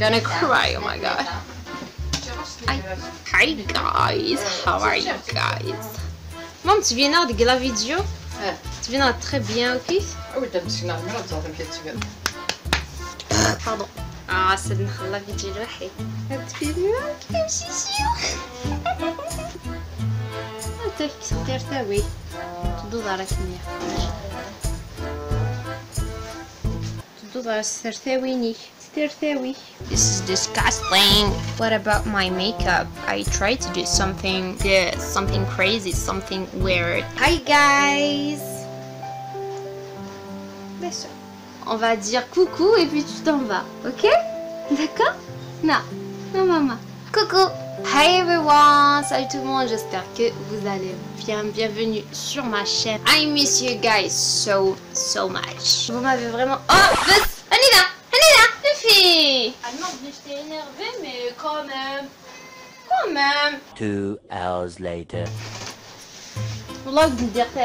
gonna cry, oh my god. Hi guys, how are you guys? Mam, tu viens de la vidéo? Tu viens très bien, ok? Pardon. Ah, c'est la vidéo الوحيد. تفيدنا كيف شيشيو. انت كي ترتوي. تدوز على كمية. تدوز على السرتاويني. This is disgusting. What about my makeup? I tried to do something good, something crazy, something weird. Hi guys. On va dire coucou et puis tu t'en vas, ok? D'accord? Non, maman. Coucou. Hi everyone. Salut tout le monde, j'espère que vous allez bien. Bienvenue sur ma chaîne. I miss you guys so much. Vous m'avez vraiment... Oh, Anina, les filles. Ah non, je t'ai énervée, mais quand même. 2 hours later. Wallah, je vais dire ça.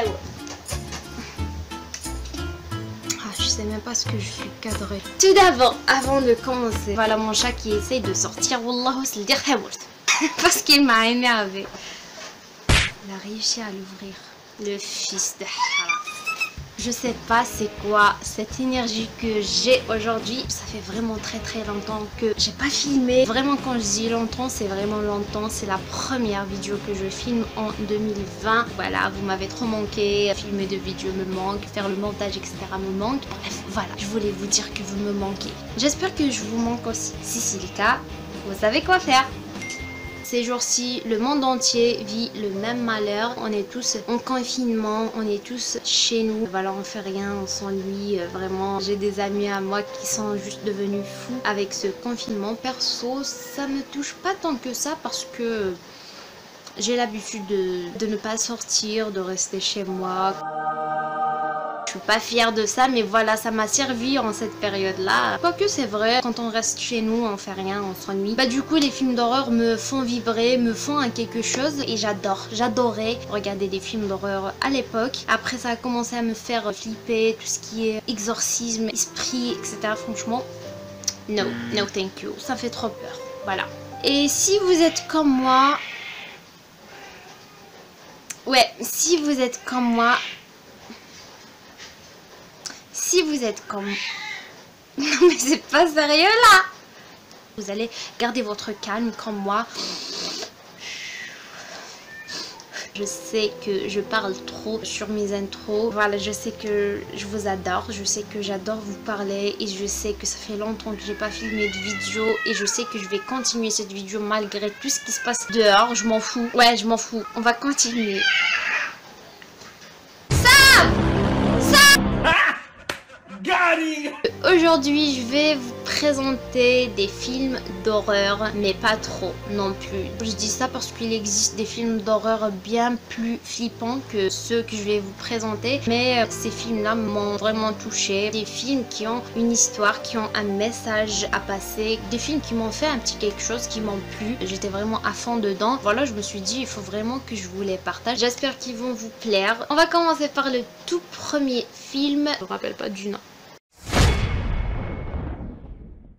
Je sais même pas ce que je suis cadrée. Tout d'abord, avant de commencer, voilà mon chat qui essaye de sortir. Wallah, c'est le dire parce qu'il m'a énervé. Il a réussi à l'ouvrir. Le fils de haram. Je sais pas c'est quoi cette énergie que j'ai aujourd'hui. Ça fait vraiment très longtemps que j'ai pas filmé. Vraiment, quand je dis longtemps, c'est vraiment longtemps. C'est la première vidéo que je filme en 2020. Voilà, vous m'avez trop manqué. Filmer de vidéos me manque, faire le montage, etc. me manque. Bref, voilà, je voulais vous dire que vous me manquez. J'espère que je vous manque aussi. Si c'est le cas, vous savez quoi faire. Ces jours-ci, le monde entier vit le même malheur. On est tous en confinement, on est tous chez nous. Voilà, on fait rien, on s'ennuie. Vraiment, j'ai des amis à moi qui sont juste devenus fous avec ce confinement. Perso, ça me touche pas tant que ça parce que j'ai l'habitude de ne pas sortir, de rester chez moi. Je suis pas fière de ça, mais voilà, ça m'a servi en cette période-là. Quoique c'est vrai, quand on reste chez nous, on fait rien, on s'ennuie. Bah du coup, les films d'horreur me font vibrer, me font un quelque chose et j'adorais regarder des films d'horreur à l'époque. Après, ça a commencé à me faire flipper, tout ce qui est exorcisme, esprit, etc. Franchement, no thank you. Ça fait trop peur, voilà. Et si vous êtes comme moi... Ouais, si vous êtes comme moi... Si vous êtes comme... Non mais c'est pas sérieux là. Vous allez garder votre calme comme moi. Je sais que je parle trop sur mes intros. Voilà, je sais que je vous adore. Je sais que j'adore vous parler. Et je sais que ça fait longtemps que j'ai pas filmé de vidéo. Et je sais que je vais continuer cette vidéo malgré tout ce qui se passe dehors. Je m'en fous. Ouais, je m'en fous. On va continuer. Aujourd'hui, je vais vous présenter des films d'horreur, mais pas trop non plus. Je dis ça parce qu'il existe des films d'horreur bien plus flippants que ceux que je vais vous présenter. Mais ces films-là m'ont vraiment touché. Des films qui ont une histoire, qui ont un message à passer. Des films qui m'ont fait un petit quelque chose, qui m'ont plu. J'étais vraiment à fond dedans. Voilà, je me suis dit, il faut vraiment que je vous les partage. J'espère qu'ils vont vous plaire. On va commencer par le tout premier film. Je me rappelle pas du nom.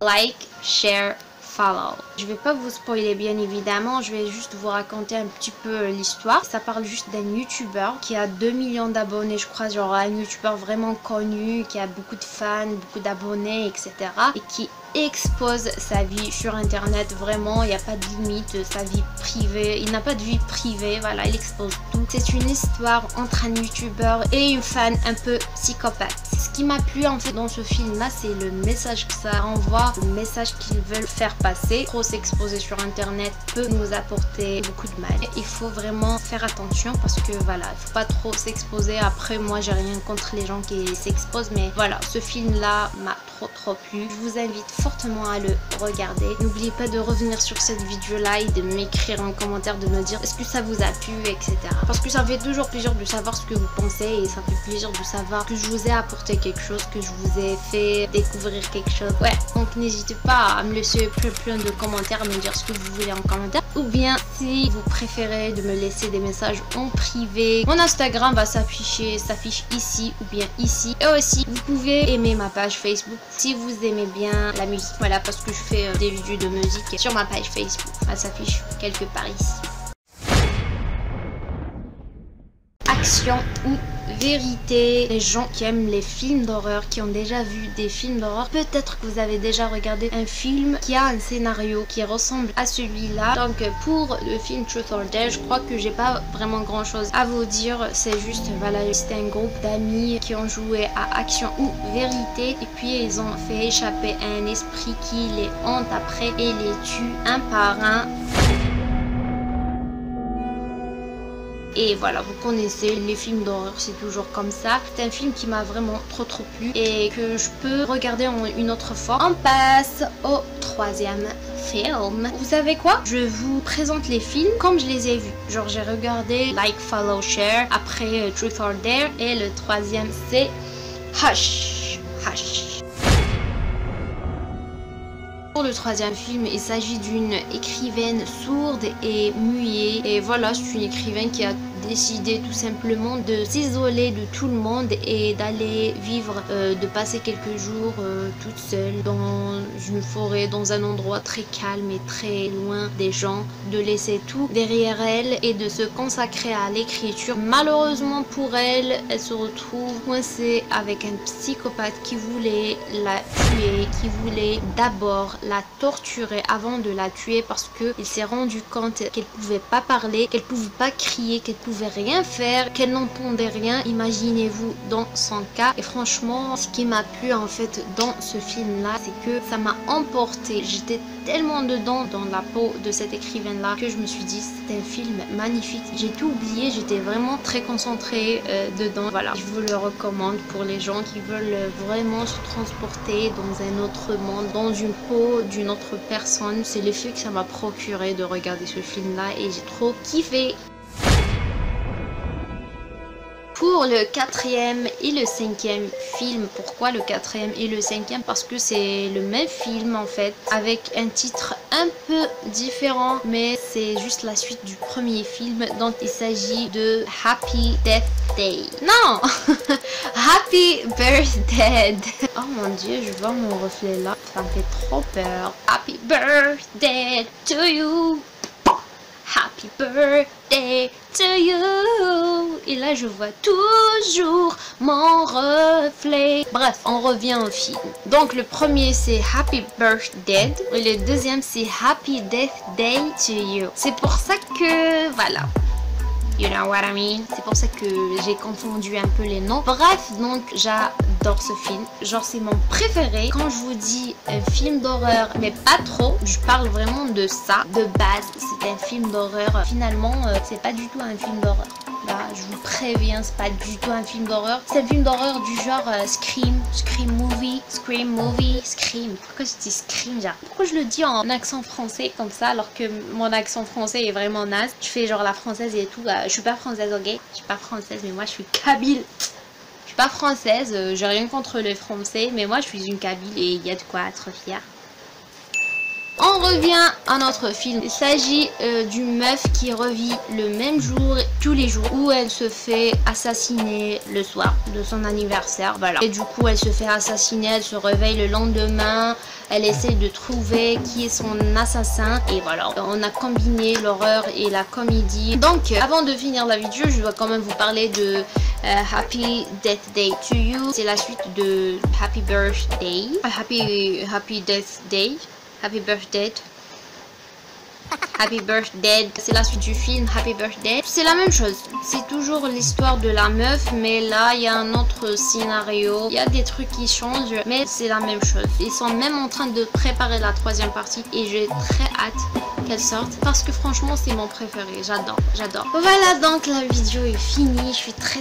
Like, share, follow. Je vais pas vous spoiler bien évidemment, je vais juste vous raconter un petit peu l'histoire. Ça parle juste d'un youtubeur qui a 2 millions d'abonnés, je crois, genre un youtubeur vraiment connu, qui a beaucoup de fans, beaucoup d'abonnés, etc. Et qui expose sa vie sur internet, vraiment, il n'y a pas de limite, sa vie privée, il n'a pas de vie privée, voilà, il expose tout. C'est une histoire entre un youtubeur et une fan un peu psychopathe. Ce qui m'a plu en fait dans ce film là, c'est le message que ça renvoie, le message qu'ils veulent faire passer. Trop s'exposer sur internet peut nous apporter beaucoup de mal. Il faut vraiment faire attention parce que voilà, il faut pas trop s'exposer. Après, moi j'ai rien contre les gens qui s'exposent, mais voilà, ce film là m'a trop plu. Je vous invite fortement à le regarder. N'oubliez pas de revenir sur cette vidéo là et de m'écrire en commentaire, de me dire est-ce que ça vous a plu, etc. Parce que ça fait toujours plaisir de savoir ce que vous pensez et ça fait plaisir de savoir que je vous ai apporté quelque chose, que je vous ai fait découvrir quelque chose. Ouais, donc n'hésitez pas à me laisser plus plein de commentaires, à me dire ce que vous voulez en commentaire. Ou bien si vous préférez de me laisser des messages en privé, mon Instagram va s'affiche ici ou bien ici. Et aussi vous pouvez aimer ma page Facebook si vous aimez bien la musique. Voilà, parce que je fais des vidéos de musique sur ma page Facebook. Elle s'affiche quelque part ici. Action ou vérité. Les gens qui aiment les films d'horreur, qui ont déjà vu des films d'horreur, peut-être que vous avez déjà regardé un film qui a un scénario qui ressemble à celui-là. Donc pour le film Truth or Dare, je crois que j'ai pas vraiment grand chose à vous dire. C'est juste, voilà, c'était un groupe d'amis qui ont joué à action ou vérité, et puis ils ont fait échapper un esprit qui les hante après et les tue un par un. Et voilà, vous connaissez les films d'horreur, c'est toujours comme ça. C'est un film qui m'a vraiment trop plu et que je peux regarder en une autre fois. On passe au troisième film. Vous savez quoi? Je vous présente les films comme je les ai vus. Genre j'ai regardé Like, Follow, Share, après Truth or Dare, et le troisième c'est Hush. Pour le troisième film, il s'agit d'une écrivaine sourde et muette. Et voilà, c'est une écrivaine qui a décidé tout simplement de s'isoler de tout le monde et d'aller vivre, de passer quelques jours toute seule dans une forêt, dans un endroit très calme et très loin des gens, de laisser tout derrière elle et de se consacrer à l'écriture. Malheureusement pour elle, elle se retrouve coincée avec un psychopathe qui voulait la tuer, qui voulait d'abord la torturer avant de la tuer, parce qu'il s'est rendu compte qu'elle pouvait pas parler, qu'elle pouvait pas crier, qu'elle pouvait rien faire, qu'elle n'entendait rien. Imaginez-vous dans son cas. Et franchement, ce qui m'a plu en fait dans ce film là, c'est que ça m'a emporté. J'étais tellement dedans dans la peau de cette écrivaine là que je me suis dit c'est un film magnifique. J'ai tout oublié, j'étais vraiment très concentrée dedans. Voilà, je vous le recommande pour les gens qui veulent vraiment se transporter dans un autre monde, dans une peau d'une autre personne. C'est l'effet que ça m'a procuré de regarder ce film là et j'ai trop kiffé. Pour le quatrième et le cinquième film, pourquoi le quatrième et le cinquième? Parce que c'est le même film en fait, avec un titre un peu différent, mais c'est juste la suite du premier film. Donc il s'agit de Happy Death Day. Non Happy Birthday. Oh mon dieu, je vois mon reflet là, ça me fait trop peur. Happy Birthday to you. Happy birthday to you. Et là je vois toujours mon reflet. Bref, on revient au film. Donc le premier c'est Happy Birthday et le deuxième c'est Happy Death Day to you. C'est pour ça que voilà, you know what I mean. C'est pour ça que j'ai confondu un peu les noms. Bref, donc j'adore ce film. Genre c'est mon préféré. Quand je vous dis un film d'horreur, mais pas trop, je parle vraiment de ça. De base, c'est un film d'horreur. Finalement, c'est pas du tout un film d'horreur. Là, je vous préviens, c'est pas du tout un film d'horreur. C'est un film d'horreur du genre Scream Movie. Pourquoi je dis Scream genre? Pourquoi je le dis en accent français comme ça alors que mon accent français est vraiment naze? Je fais genre la française et tout. Je suis pas française, ok? Je suis pas française, mais moi je suis kabyle. Je suis pas française, j'ai rien contre les Français, mais moi je suis une kabyle et il y a de quoi être fière. On revient à notre film. Il s'agit d'une meuf qui revit le même jour tous les jours, où elle se fait assassiner le soir de son anniversaire. Voilà. Et du coup elle se fait assassiner, elle se réveille le lendemain, elle essaie de trouver qui est son assassin. Et voilà, on a combiné l'horreur et la comédie. Donc avant de finir la vidéo, je dois quand même vous parler de Happy Death Day to You. C'est la suite de Happy Birthday. Happy Death Day. Happy Birthday. Happy Birthday, c'est la suite du film Happy Birthday. C'est la même chose, c'est toujours l'histoire de la meuf, mais là il y a un autre scénario, il y a des trucs qui changent, mais c'est la même chose. Ils sont même en train de préparer la troisième partie et j'ai très hâte qu'elle sorte parce que franchement c'est mon préféré, j'adore. Voilà, donc la vidéo est finie, je suis très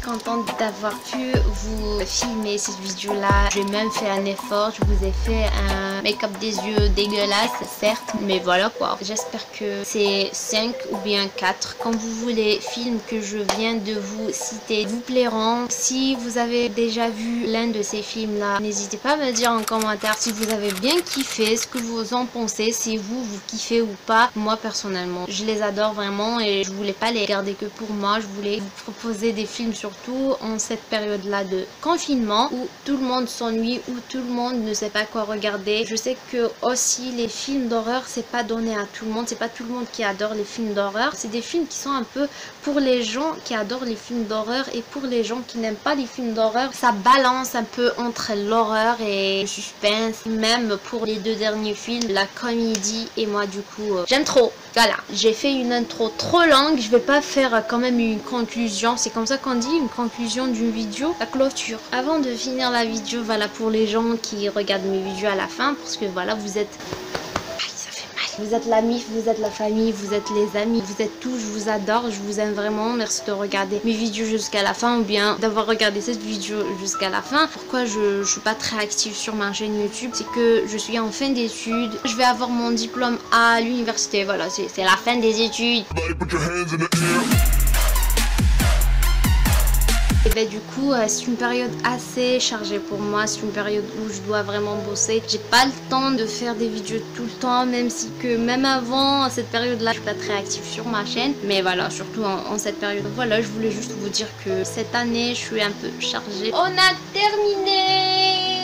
contente d'avoir pu vous filmer cette vidéo là. J'ai même fait un effort, je vous ai fait un make-up des yeux dégueulasse certes, mais voilà quoi. Alors j'espère que c'est 5 ou bien 4, comme vous voulez, films que je viens de vous citer vous plairont. Si vous avez déjà vu l'un de ces films là, n'hésitez pas à me dire en commentaire si vous avez bien kiffé, ce que vous en pensez, si vous kiffez ou pas. Moi personnellement je les adore vraiment et je voulais pas les garder que pour moi, je voulais vous proposer des films surtout en cette période là de confinement où tout le monde s'ennuie, où tout le monde ne sait pas quoi regarder. Je sais que aussi les films d'horreur c'est pas donné à tout le monde, c'est pas tout le monde qui adore les films d'horreur, c'est des films qui sont un peu pour les gens qui adorent les films d'horreur et pour les gens qui n'aiment pas les films d'horreur. Ça balance un peu entre l'horreur et le suspense, même pour les 2 derniers films, la comédie, et moi du coup j'aime trop. Voilà, j'ai fait une intro trop longue, je vais pas faire quand même une conclusion, c'est comme ça qu'on dit, une conclusion d'une vidéo, la clôture. Avant de finir la vidéo, voilà, pour les gens qui regardent mes vidéos à la fin, parce que voilà, vous êtes... Vous êtes la MIF, vous êtes la famille, vous êtes les amis, vous êtes tout, je vous adore, je vous aime vraiment. Merci de regarder mes vidéos jusqu'à la fin ou bien d'avoir regardé cette vidéo jusqu'à la fin. Pourquoi je suis pas très active sur ma chaîne YouTube, c'est que je suis en fin d'études. Je vais avoir mon diplôme à l'université, voilà, c'est la fin des études. Et ben du coup c'est une période assez chargée pour moi, c'est une période où je dois vraiment bosser. J'ai pas le temps de faire des vidéos tout le temps, même si que même avant cette période là je suis pas très active sur ma chaîne, mais voilà, surtout en cette période. Voilà, je voulais juste vous dire que cette année je suis un peu chargée. On a terminé.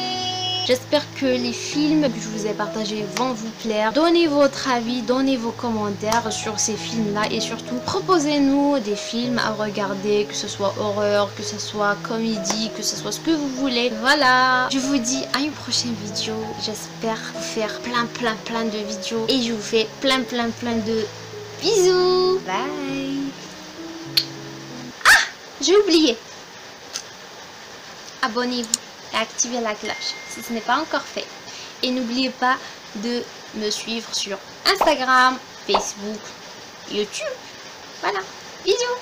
J'espère que les films que je vous ai partagés vont vous plaire. Donnez votre avis, donnez vos commentaires sur ces films-là et surtout proposez-nous des films à regarder, que ce soit horreur, que ce soit comédie, que ce soit ce que vous voulez. Voilà, je vous dis à une prochaine vidéo. J'espère vous faire plein de vidéos et je vous fais plein de bisous. Bye. Ah, j'ai oublié. Abonnez-vous et activez la cloche si ce n'est pas encore fait. Et n'oubliez pas de me suivre sur Instagram, Facebook, YouTube. Voilà. Bisous.